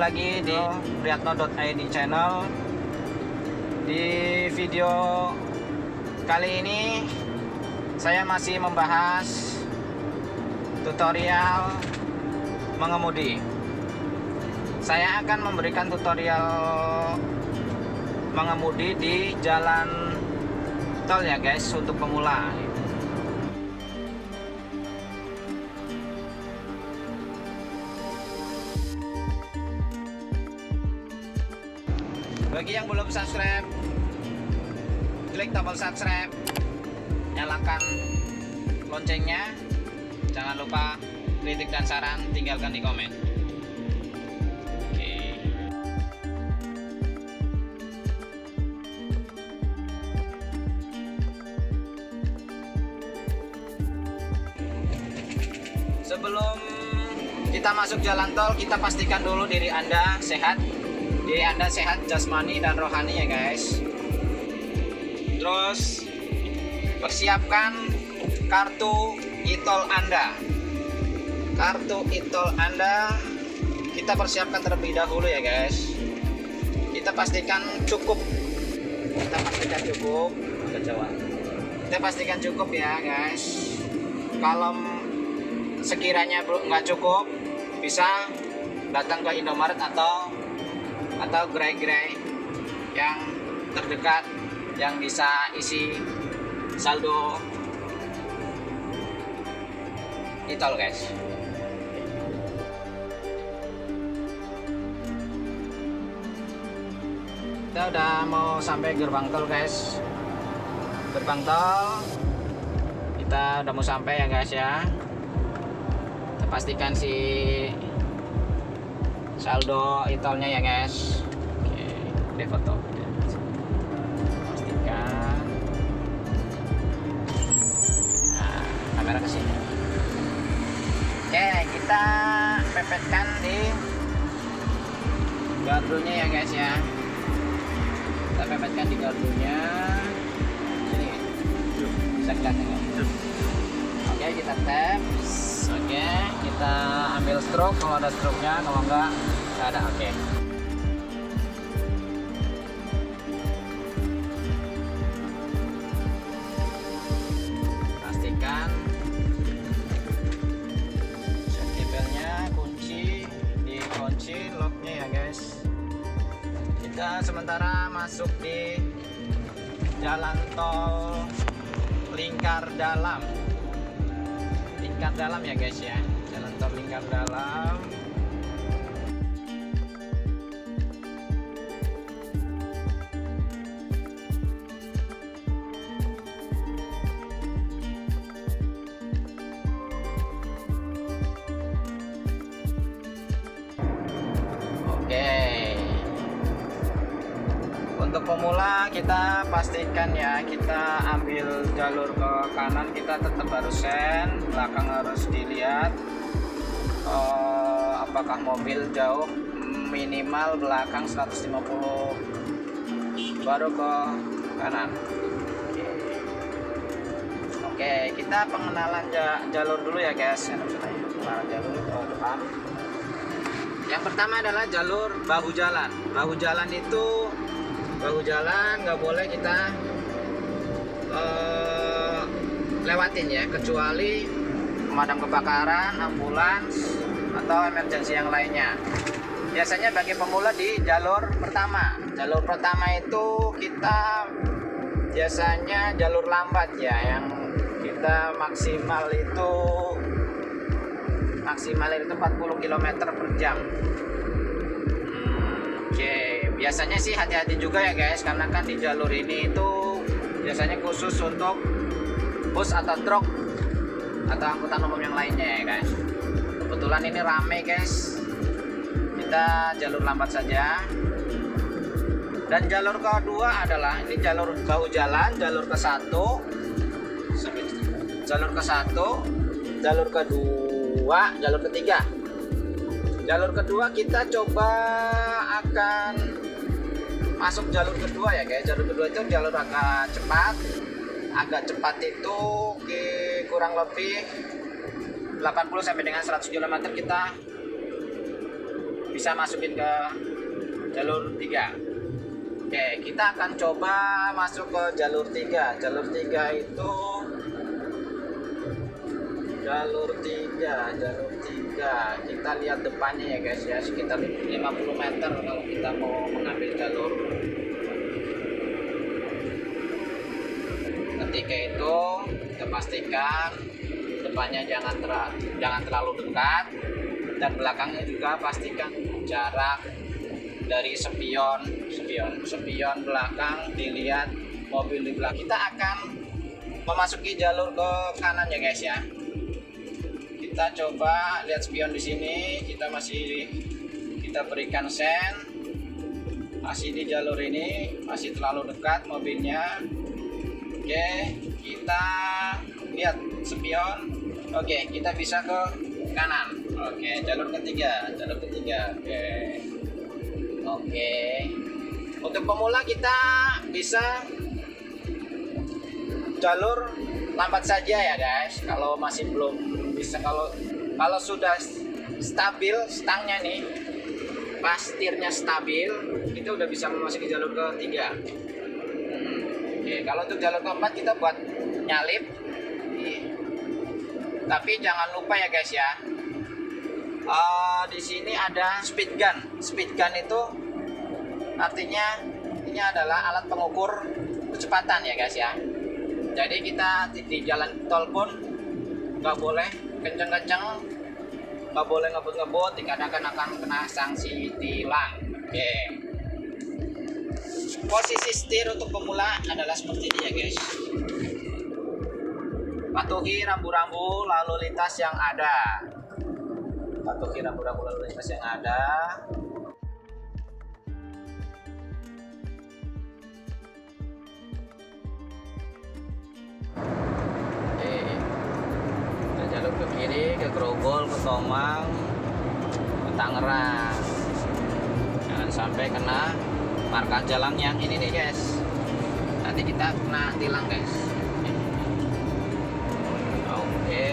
lagi di Priyatno.id channel. Di video kali ini saya masih membahas tutorial mengemudi. Saya akan memberikan tutorial mengemudi di jalan tol ya guys, untuk pemula. Bagi yang belum subscribe, klik tombol subscribe, nyalakan loncengnya. Jangan lupa kritik dan saran tinggalkan di komen. Oke. Sebelum kita masuk jalan tol, kita pastikan dulu diri Anda sehat. Diri Anda sehat jasmani dan rohani ya guys. Terus persiapkan kartu e-tol Anda. Kartu e-tol Anda kita persiapkan terlebih dahulu ya guys. Kita pastikan cukup. Kita pastikan cukup ya guys. Kalau sekiranya nggak cukup, bisa datang ke Indomaret atau gerai-gerai yang terdekat yang bisa isi saldo e-tol guys. Kita udah mau sampai gerbang tol guys. Gerbang tol kita udah mau sampai ya guys ya. Kita pastikan si saldo e-tolnya ya guys. Oke, di foto. Pastikan. Nah, kamera ke sini. Oke, kita pepetkan di gardunya ya guys ya. Kita pepetkan di gardunya. Sini. Bisa kelihatan ya? Oke, kita tap. Oke, kita ambil stroke kalau ada stroke-nya, kalau enggak ada. Oke. Pastikan safety belt-nya dikunci lock-nya ya guys. Kita sementara masuk di jalan tol lingkar dalam. Lingkar dalam ya guys ya, jalan tol lingkar dalam. Oke, untuk pemula kita pastikan ya, kita ambil jalur ke kanan, kita tetap harus sen, belakang harus dilihat apakah mobil jauh, minimal belakang 150 baru ke kanan. Oke, kita pengenalan jalur dulu ya guys. Pengenalan jalur ke depan. Yang pertama adalah jalur bahu jalan. Bahu jalan itu nggak boleh kita lewatin ya, kecuali pemadam kebakaran, ambulans, atau emergensi yang lainnya. Biasanya bagi pemula di jalur pertama. Jalur pertama itu kita biasanya jalur lambat ya, yang kita maksimal itu 40 km per jam. Oke, biasanya sih hati-hati juga ya guys, karena kan di jalur ini itu biasanya khusus untuk bus atau truk atau angkutan umum yang lainnya ya guys. Kebetulan ini rame guys, kita jalur lambat saja. Dan jalur kedua adalah ini jalur bahu jalan, jalur ke satu, jalur kedua, jalur ketiga. Jalur kedua kita coba akan masuk jalur kedua ya guys. Jalur kedua itu jalur agak cepat itu kurang lebih 80 sampai dengan 100 km kita bisa masukin ke jalur 3. Oke, kita akan coba masuk ke jalur 3. Jalur 3 itu jalur 3 kita lihat depannya ya guys ya, sekitar 50 meter kalau kita mau mengambil jalur. Ketika itu kita pastikan depannya jangan terlalu dekat, dan belakangnya juga pastikan jarak dari spion belakang dilihat mobil di belakang. Kita akan memasuki jalur ke kanan ya guys ya. Kita coba lihat spion di sini, kita berikan sen, masih di jalur ini, masih terlalu dekat mobilnya. Oke, kita lihat spion. Oke, kita bisa ke kanan. Oke, jalur ketiga. Oke, untuk pemula kita bisa jalur lambat saja ya guys. Kalau masih belum bisa, kalau sudah stabil stangnya nih, pastirnya stabil, kita udah bisa memasuki jalur ketiga. Oke, kalau untuk jalur keempat kita buat nyalip. Tapi jangan lupa ya guys ya, di sini ada speed gun. Speed gun itu artinya ini adalah alat pengukur kecepatan ya guys ya. Jadi kita di jalan tol pun nggak boleh kenceng-kenceng, nggak boleh ngebut-ngebut, dikarenakan akan kena sanksi tilang. Oke. Posisi setir untuk pemula adalah seperti ini ya guys. Patuhi rambu-rambu lalu lintas yang ada. Jalur ke kiri, ke Grogol, ke Tomang, ke Tangerang. Jangan sampai kena marka jalan yang ini nih guys. Nanti kita kena tilang guys. Oke.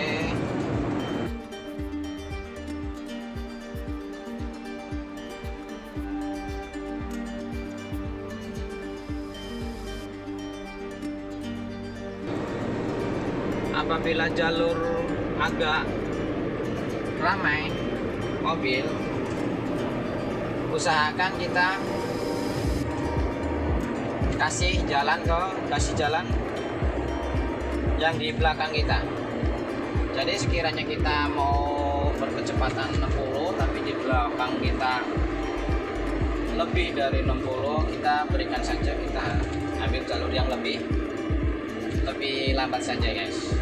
Apabila jalur agak ramai mobil, usahakan kita kasih jalan yang di belakang kita. Jadi sekiranya kita mau berkecepatan 60 tapi di belakang kita lebih dari 60, kita berikan saja, kita ambil jalur yang lebih lambat saja guys.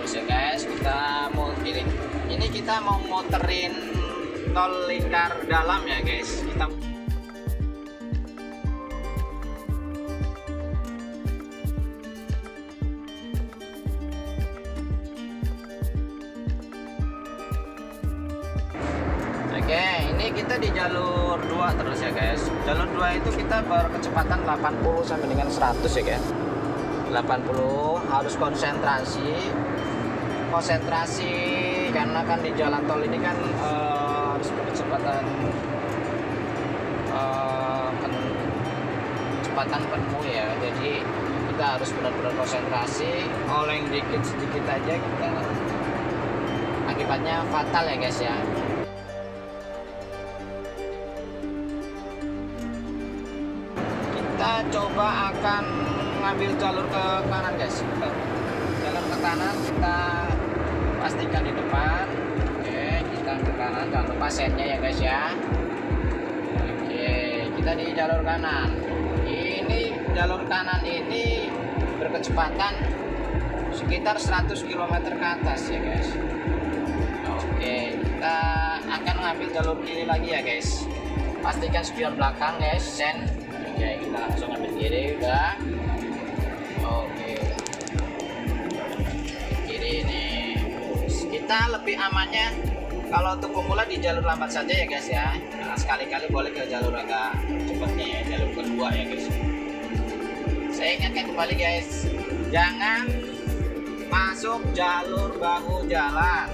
Terus ya guys, kita mau pilih ini, kita mau muterin tol lingkar dalam ya guys. Oke, ini kita di jalur 2 terus ya guys. Jalur 2 itu kita berkecepatan 80 sampai dengan 100 ya guys. 80 harus konsentrasi karena kan di jalan tol ini kan harus berkecepatan kecepatan penuh ya. Jadi kita harus benar-benar konsentrasi. Oleng sedikit aja kita, akibatnya fatal ya guys ya. Kita coba akan ngambil jalur ke kanan guys. Jalur ke kanan kita pastikan di depan. Oke, kita ke kanan, jangan lupa sennya ya guys ya. Oke, kita di jalur kanan. Ini jalur kanan ini berkecepatan sekitar 100 km ke atas ya guys. Oke, kita akan ngambil jalur kiri lagi ya guys. Pastikan spion belakang guys, sen. Oke, kita langsung ambil kiri udah. Oke, kiri ini kita lebih amannya kalau untuk pemula di jalur lambat saja ya guys ya. Nah, sekali-kali boleh ke jalur agak cepatnya ya, jalur kedua ya guys. Saya ingatkan kembali guys, jangan masuk jalur bahu jalan.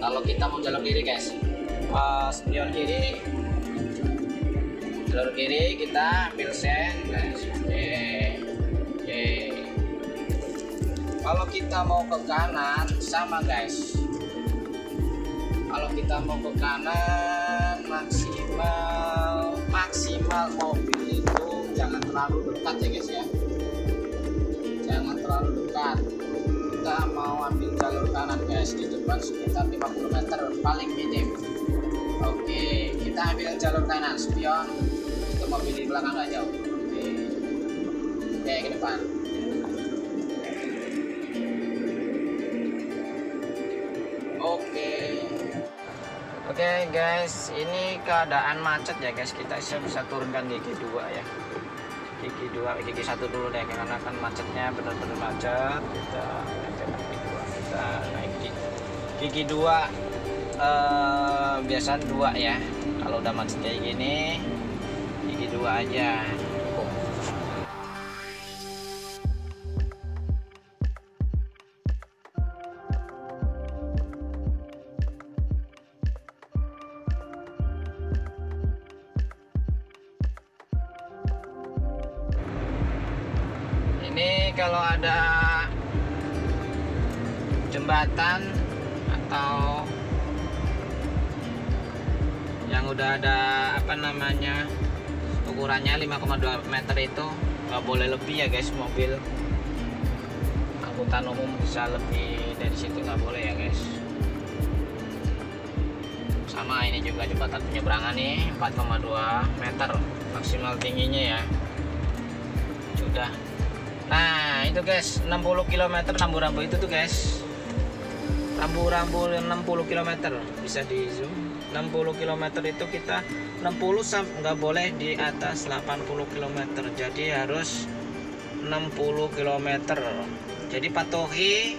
Kalau kita mau jalur kiri guys, spion kiri, jalur kiri kita ambil sen guys. Oke. Kalau kita mau ke kanan sama guys. Kalau kita mau ke kanan maksimal mobil itu jangan terlalu dekat ya guys ya. Jangan terlalu dekat. Kita mau ambil jalur kanan guys, di depan sekitar 50 meter paling minim. Oke, kita ambil jalur kanan, spion untuk mobil di belakang nggak jauh. Oke, ke depan. Oke guys, ini keadaan macet ya guys. Kita bisa turunkan gigi 2 ya. Gigi 1 dulu deh, karena kan macetnya benar-benar macet. Kita naik gigi 2, biasa 2 ya. Kalau udah macet kayak gini, gigi 2 aja. Ini kalau ada jembatan atau yang udah ada ukurannya 5,2 meter itu nggak boleh lebih ya guys. Mobil angkutan umum bisa lebih dari situ nggak boleh ya guys. Sama ini juga jembatan penyeberangan nih 4,2 meter maksimal tingginya ya. Sudah. Nah itu guys, 60 km rambu-rambu itu tuh guys, rambu-rambu 60 km bisa di zoom. 60 km itu kita 60 nggak boleh di atas 80 km, jadi harus 60 km. Jadi patuhi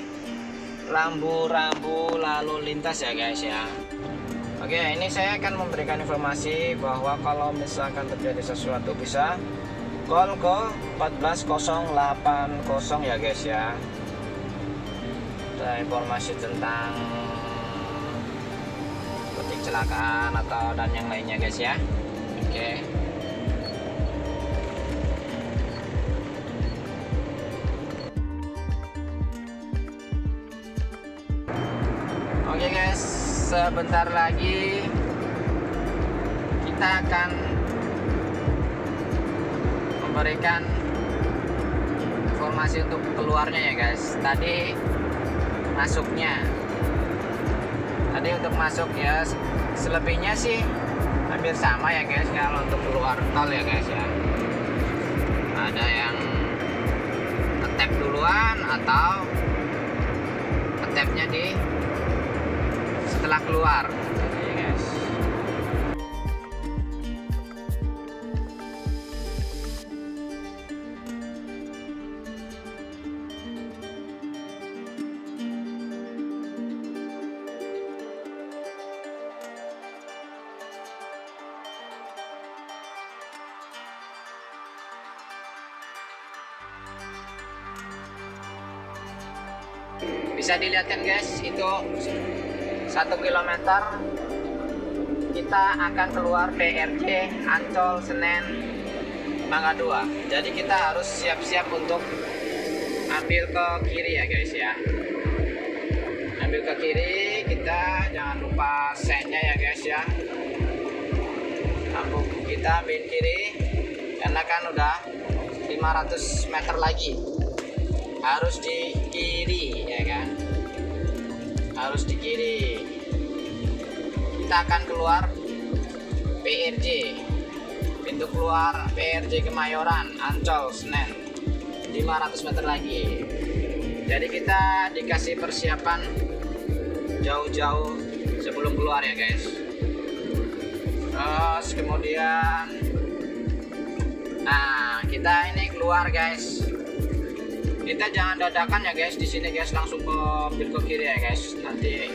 rambu-rambu lalu lintas ya guys ya. Oke, ini saya akan memberikan informasi bahwa kalau misalkan terjadi sesuatu bisa call ke 14080 ya guys ya. Ada informasi tentang kecelakaan atau dan yang lainnya guys ya. Oke. Oke guys, sebentar lagi kita akan memberikan informasi untuk keluarnya ya guys. Tadi masuknya, tadi untuk masuk ya, selebihnya sih hampir sama ya guys. Kalau untuk keluar tol ya guys ya, ada yang ngetap duluan atau ngetapnya di setelah keluar ya guys. Bisa dilihatkan guys, itu 1 km kita akan keluar PRJ Ancol Senen Mangga 2. Jadi kita harus siap-siap untuk ambil ke kiri ya guys ya. Ambil ke kiri, kita jangan lupa sennya ya guys ya. Kita ambil kiri karena kan udah 500 meter lagi. Harus di kiri ya kan, harus di kiri. Kita akan keluar PRJ, pintu keluar PRJ Kemayoran Ancol Senen, 500 meter lagi. Jadi kita dikasih persiapan jauh-jauh sebelum keluar ya guys. Terus kemudian nah kita ini keluar guys. Kita jangan dadakan ya guys di sini guys, langsung ambil ke kiri ya guys. Nanti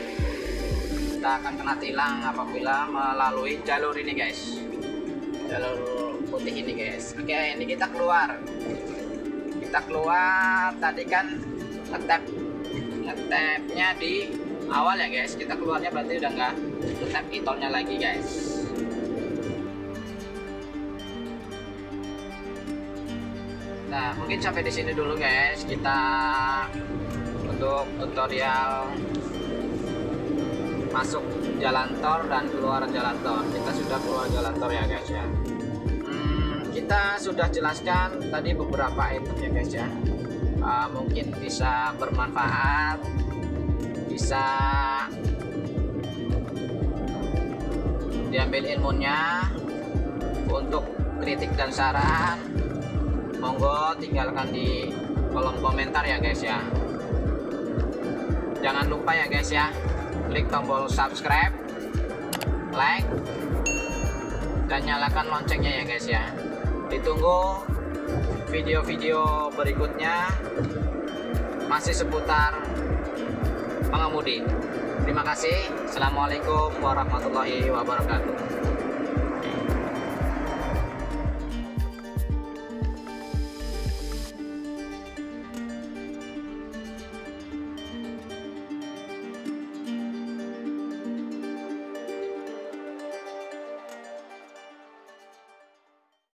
kita akan kena tilang apabila melalui jalur ini guys, jalur putih ini guys. Oke, ini kita keluar. Kita keluar tadi kan ngetapnya di awal ya guys, kita keluarnya berarti udah nggak tap e-tolnya lagi guys. Nah, mungkin sampai di sini dulu guys kita untuk tutorial masuk jalan tol dan keluar jalan tol. Kita sudah keluar jalan tol ya guys ya. Kita sudah jelaskan tadi beberapa item ya guys ya. Mungkin bisa bermanfaat, bisa diambil ilmunya. Untuk kritik dan saran, monggo tinggalkan di kolom komentar ya guys ya. Jangan lupa ya guys ya, klik tombol subscribe, like, dan nyalakan loncengnya ya guys ya. Ditunggu video-video berikutnya masih seputar pengemudi. Terima kasih. Assalamualaikum warahmatullahi wabarakatuh.